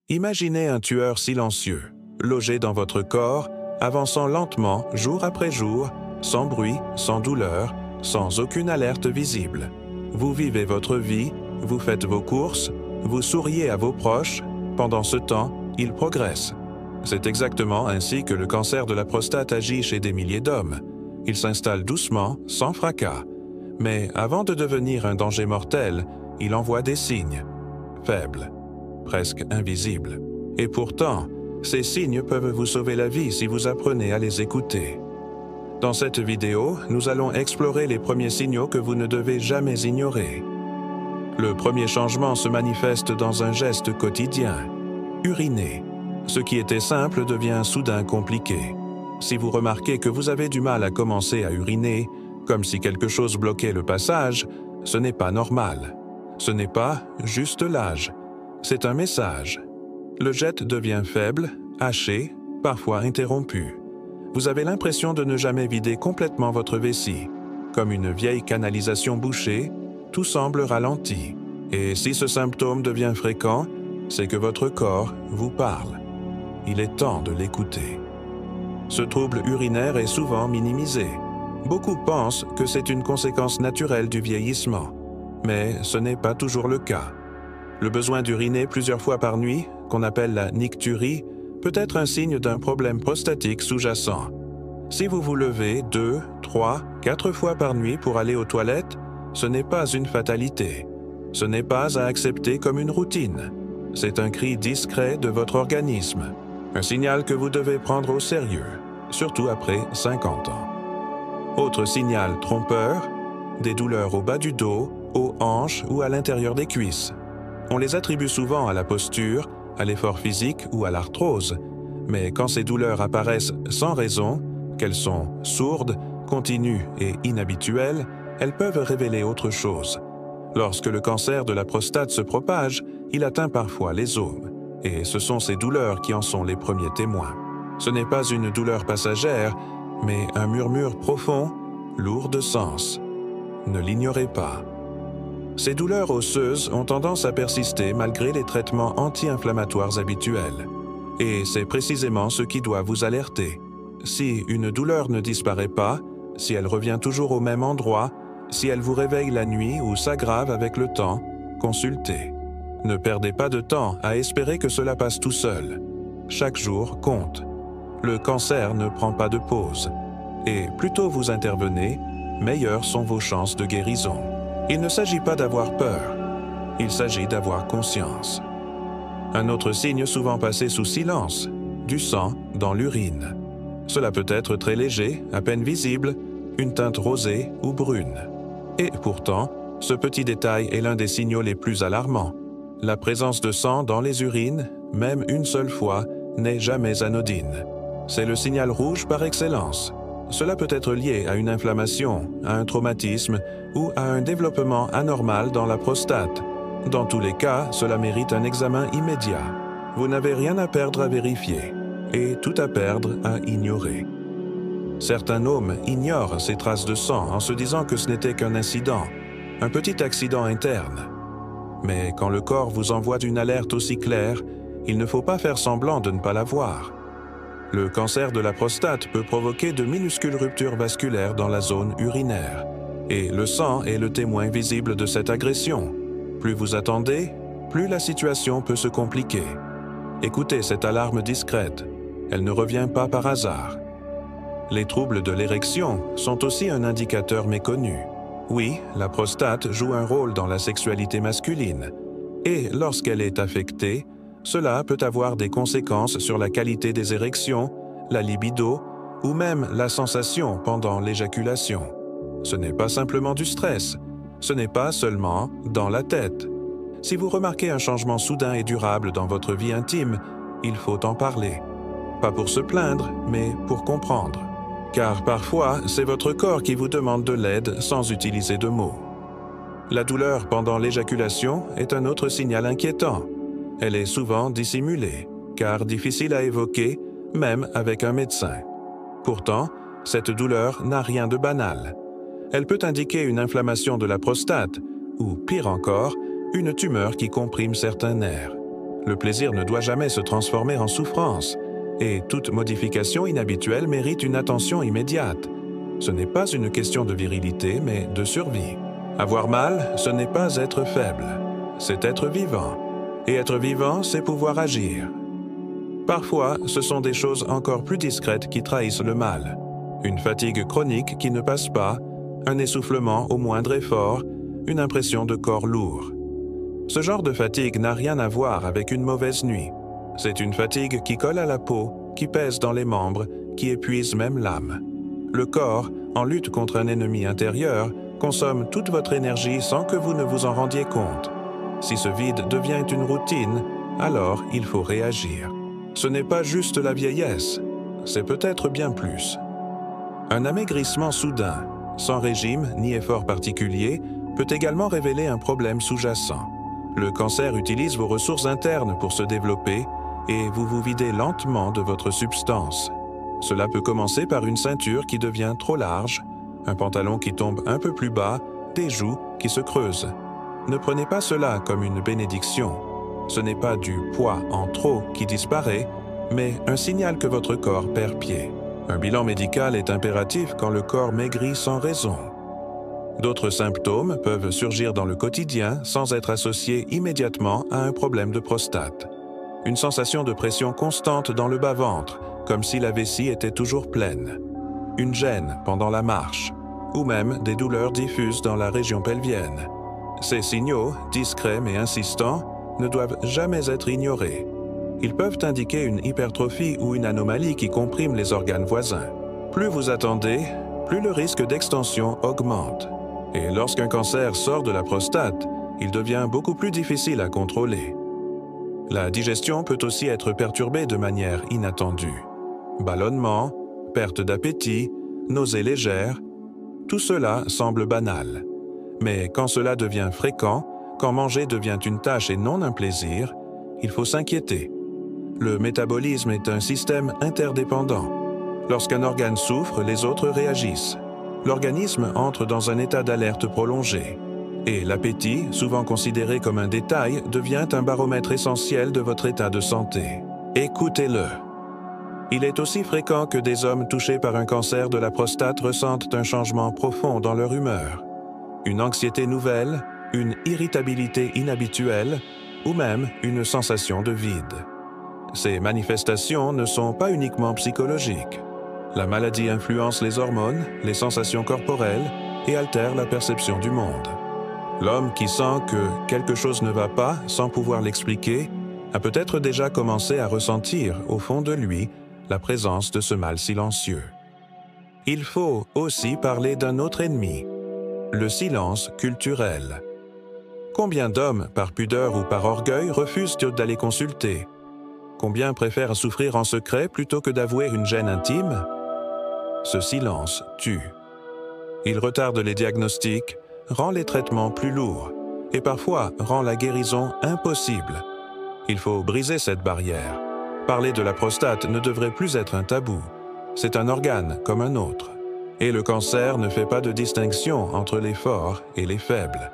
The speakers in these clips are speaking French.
Imaginez un tueur silencieux, logé dans votre corps, avançant lentement jour après jour, sans bruit, sans douleur, sans aucune alerte visible. Vous vivez votre vie, vous faites vos courses, vous souriez à vos proches, pendant ce temps, il progresse. C'est exactement ainsi que le cancer de la prostate agit chez des milliers d'hommes. Il s'installe doucement, sans fracas. Mais avant de devenir un danger mortel, il envoie des signes, faibles, presque invisibles. Et pourtant, ces signes peuvent vous sauver la vie si vous apprenez à les écouter. Dans cette vidéo, nous allons explorer les premiers signaux que vous ne devez jamais ignorer. Le premier changement se manifeste dans un geste quotidien, uriner. Ce qui était simple devient soudain compliqué. Si vous remarquez que vous avez du mal à commencer à uriner, comme si quelque chose bloquait le passage, ce n'est pas normal. Ce n'est pas juste l'âge. C'est un message. Le jet devient faible, haché, parfois interrompu. Vous avez l'impression de ne jamais vider complètement votre vessie. Comme une vieille canalisation bouchée, tout semble ralenti. Et si ce symptôme devient fréquent, c'est que votre corps vous parle. Il est temps de l'écouter. Ce trouble urinaire est souvent minimisé. Beaucoup pensent que c'est une conséquence naturelle du vieillissement, mais ce n'est pas toujours le cas. Le besoin d'uriner plusieurs fois par nuit, qu'on appelle la nicturie, peut être un signe d'un problème prostatique sous-jacent. Si vous vous levez 2, 3, 4 fois par nuit pour aller aux toilettes, ce n'est pas une fatalité. Ce n'est pas à accepter comme une routine. C'est un cri discret de votre organisme. Un signal que vous devez prendre au sérieux, surtout après 50 ans. Autre signal trompeur, des douleurs au bas du dos, aux hanches ou à l'intérieur des cuisses. On les attribue souvent à la posture, à l'effort physique ou à l'arthrose, mais quand ces douleurs apparaissent sans raison, qu'elles sont sourdes, continues et inhabituelles, elles peuvent révéler autre chose. Lorsque le cancer de la prostate se propage, il atteint parfois les os. Et ce sont ces douleurs qui en sont les premiers témoins. Ce n'est pas une douleur passagère, mais un murmure profond, lourd de sens. Ne l'ignorez pas. Ces douleurs osseuses ont tendance à persister malgré les traitements anti-inflammatoires habituels. Et c'est précisément ce qui doit vous alerter. Si une douleur ne disparaît pas, si elle revient toujours au même endroit, si elle vous réveille la nuit ou s'aggrave avec le temps, consultez. Ne perdez pas de temps à espérer que cela passe tout seul. Chaque jour compte. Le cancer ne prend pas de pause. Et plus tôt vous intervenez, meilleures sont vos chances de guérison. Il ne s'agit pas d'avoir peur. Il s'agit d'avoir conscience. Un autre signe souvent passé sous silence, du sang dans l'urine. Cela peut être très léger, à peine visible, une teinte rosée ou brune. Et pourtant, ce petit détail est l'un des signaux les plus alarmants. La présence de sang dans les urines, même une seule fois, n'est jamais anodine. C'est le signal rouge par excellence. Cela peut être lié à une inflammation, à un traumatisme ou à un développement anormal dans la prostate. Dans tous les cas, cela mérite un examen immédiat. Vous n'avez rien à perdre à vérifier et tout à perdre à ignorer. Certains hommes ignorent ces traces de sang en se disant que ce n'était qu'un incident, un petit accident interne. Mais quand le corps vous envoie une alerte aussi claire, il ne faut pas faire semblant de ne pas la voir. Le cancer de la prostate peut provoquer de minuscules ruptures vasculaires dans la zone urinaire, et le sang est le témoin visible de cette agression. Plus vous attendez, plus la situation peut se compliquer. Écoutez cette alarme discrète, elle ne revient pas par hasard. Les troubles de l'érection sont aussi un indicateur méconnu. Oui, la prostate joue un rôle dans la sexualité masculine, et lorsqu'elle est affectée, cela peut avoir des conséquences sur la qualité des érections, la libido ou même la sensation pendant l'éjaculation. Ce n'est pas simplement du stress, ce n'est pas seulement dans la tête. Si vous remarquez un changement soudain et durable dans votre vie intime, il faut en parler. Pas pour se plaindre, mais pour comprendre. Car parfois, c'est votre corps qui vous demande de l'aide sans utiliser de mots. La douleur pendant l'éjaculation est un autre signal inquiétant. Elle est souvent dissimulée, car difficile à évoquer, même avec un médecin. Pourtant, cette douleur n'a rien de banal. Elle peut indiquer une inflammation de la prostate, ou pire encore, une tumeur qui comprime certains nerfs. Le plaisir ne doit jamais se transformer en souffrance, et toute modification inhabituelle mérite une attention immédiate. Ce n'est pas une question de virilité, mais de survie. Avoir mal, ce n'est pas être faible, c'est être vivant. Et être vivant, c'est pouvoir agir. Parfois, ce sont des choses encore plus discrètes qui trahissent le mal. Une fatigue chronique qui ne passe pas, un essoufflement au moindre effort, une impression de corps lourd. Ce genre de fatigue n'a rien à voir avec une mauvaise nuit. C'est une fatigue qui colle à la peau, qui pèse dans les membres, qui épuise même l'âme. Le corps, en lutte contre un ennemi intérieur, consomme toute votre énergie sans que vous ne vous en rendiez compte. Si ce vide devient une routine, alors il faut réagir. Ce n'est pas juste la vieillesse, c'est peut-être bien plus. Un amaigrissement soudain, sans régime ni effort particulier, peut également révéler un problème sous-jacent. Le cancer utilise vos ressources internes pour se développer et vous vous videz lentement de votre substance. Cela peut commencer par une ceinture qui devient trop large, un pantalon qui tombe un peu plus bas, des joues qui se creusent. Ne prenez pas cela comme une bénédiction. Ce n'est pas du poids en trop qui disparaît, mais un signal que votre corps perd pied. Un bilan médical est impératif quand le corps maigrit sans raison. D'autres symptômes peuvent surgir dans le quotidien sans être associés immédiatement à un problème de prostate. Une sensation de pression constante dans le bas-ventre, comme si la vessie était toujours pleine. Une gêne pendant la marche, ou même des douleurs diffuses dans la région pelvienne. Ces signaux, discrets mais insistants, ne doivent jamais être ignorés. Ils peuvent indiquer une hypertrophie ou une anomalie qui comprime les organes voisins. Plus vous attendez, plus le risque d'extension augmente. Et lorsqu'un cancer sort de la prostate, il devient beaucoup plus difficile à contrôler. La digestion peut aussi être perturbée de manière inattendue. Ballonnement, perte d'appétit, nausées légères, tout cela semble banal. Mais quand cela devient fréquent, quand manger devient une tâche et non un plaisir, il faut s'inquiéter. Le métabolisme est un système interdépendant. Lorsqu'un organe souffre, les autres réagissent. L'organisme entre dans un état d'alerte prolongé. Et l'appétit, souvent considéré comme un détail, devient un baromètre essentiel de votre état de santé. Écoutez-le. Il est aussi fréquent que des hommes touchés par un cancer de la prostate ressentent un changement profond dans leur humeur. Une anxiété nouvelle, une irritabilité inhabituelle, ou même une sensation de vide. Ces manifestations ne sont pas uniquement psychologiques. La maladie influence les hormones, les sensations corporelles et altère la perception du monde. L'homme qui sent que quelque chose ne va pas sans pouvoir l'expliquer a peut-être déjà commencé à ressentir au fond de lui la présence de ce mal silencieux. Il faut aussi parler d'un autre ennemi, le silence culturel. Combien d'hommes, par pudeur ou par orgueil, refusent d'aller consulter? Combien préfèrent souffrir en secret plutôt que d'avouer une gêne intime? Ce silence tue. Il retarde les diagnostics, rend les traitements plus lourds et parfois rend la guérison impossible. Il faut briser cette barrière. Parler de la prostate ne devrait plus être un tabou. C'est un organe comme un autre. Et le cancer ne fait pas de distinction entre les forts et les faibles.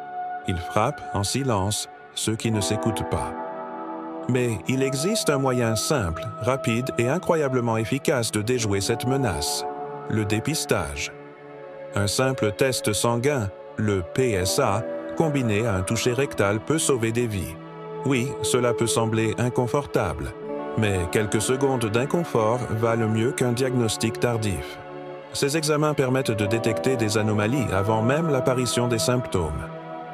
Il frappe en silence ceux qui ne s'écoutent pas. Mais il existe un moyen simple, rapide et incroyablement efficace de déjouer cette menace, le dépistage. Un simple test sanguin, le PSA, combiné à un toucher rectal peut sauver des vies. Oui, cela peut sembler inconfortable, mais quelques secondes d'inconfort valent mieux qu'un diagnostic tardif. Ces examens permettent de détecter des anomalies avant même l'apparition des symptômes.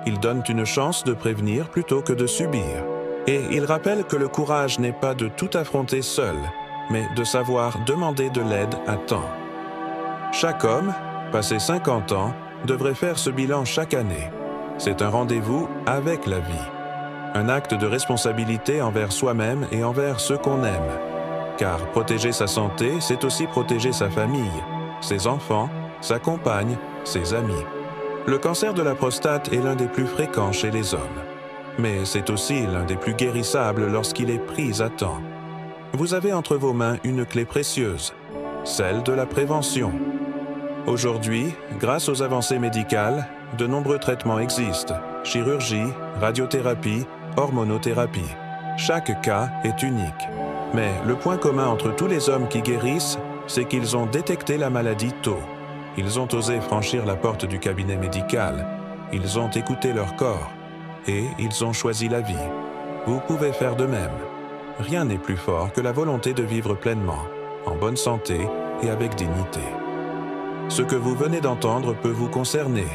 Ils donnent une chance de prévenir plutôt que de subir. Et ils rappellent que le courage n'est pas de tout affronter seul, mais de savoir demander de l'aide à temps. Chaque homme, passé 50 ans, devrait faire ce bilan chaque année. C'est un rendez-vous avec la vie. Un acte de responsabilité envers soi-même et envers ceux qu'on aime. Car protéger sa santé, c'est aussi protéger sa famille, ses enfants, sa compagne, ses amis. Le cancer de la prostate est l'un des plus fréquents chez les hommes. Mais c'est aussi l'un des plus guérissables lorsqu'il est pris à temps. Vous avez entre vos mains une clé précieuse, celle de la prévention. Aujourd'hui, grâce aux avancées médicales, de nombreux traitements existent, chirurgie, radiothérapie, hormonothérapie. Chaque cas est unique. Mais le point commun entre tous les hommes qui guérissent, c'est qu'ils ont détecté la maladie tôt. Ils ont osé franchir la porte du cabinet médical. Ils ont écouté leur corps. Et ils ont choisi la vie. Vous pouvez faire de même. Rien n'est plus fort que la volonté de vivre pleinement, en bonne santé et avec dignité. Ce que vous venez d'entendre peut vous concerner,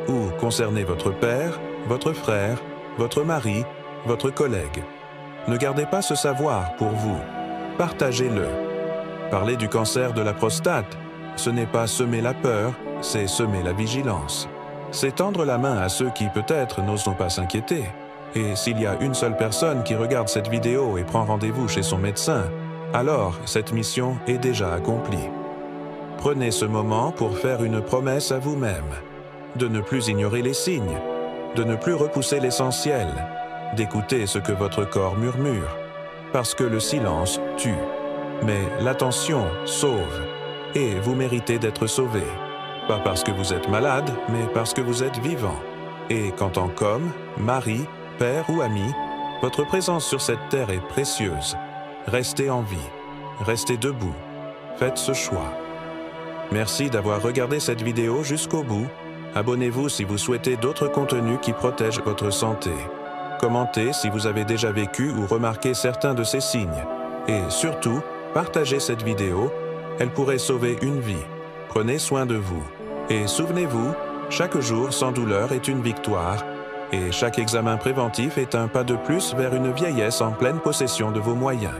ou concerner votre père, votre frère, votre mari, votre collègue. Ne gardez pas ce savoir pour vous. Partagez-le. Parler du cancer de la prostate, ce n'est pas semer la peur, c'est semer la vigilance. C'est tendre la main à ceux qui, peut-être, n'oseront pas s'inquiéter. Et s'il y a une seule personne qui regarde cette vidéo et prend rendez-vous chez son médecin, alors cette mission est déjà accomplie. Prenez ce moment pour faire une promesse à vous-même, de ne plus ignorer les signes, de ne plus repousser l'essentiel, d'écouter ce que votre corps murmure, parce que le silence tue, mais l'attention sauve, et vous méritez d'être sauvé. Pas parce que vous êtes malade, mais parce que vous êtes vivant. Et qu'en tant qu'homme, mari, père ou ami, votre présence sur cette terre est précieuse. Restez en vie. Restez debout. Faites ce choix. Merci d'avoir regardé cette vidéo jusqu'au bout. Abonnez-vous si vous souhaitez d'autres contenus qui protègent votre santé. Commentez si vous avez déjà vécu ou remarqué certains de ces signes. Et surtout, partagez cette vidéo. Elle pourrait sauver une vie. Prenez soin de vous. Et souvenez-vous, chaque jour sans douleur est une victoire, et chaque examen préventif est un pas de plus vers une vieillesse en pleine possession de vos moyens.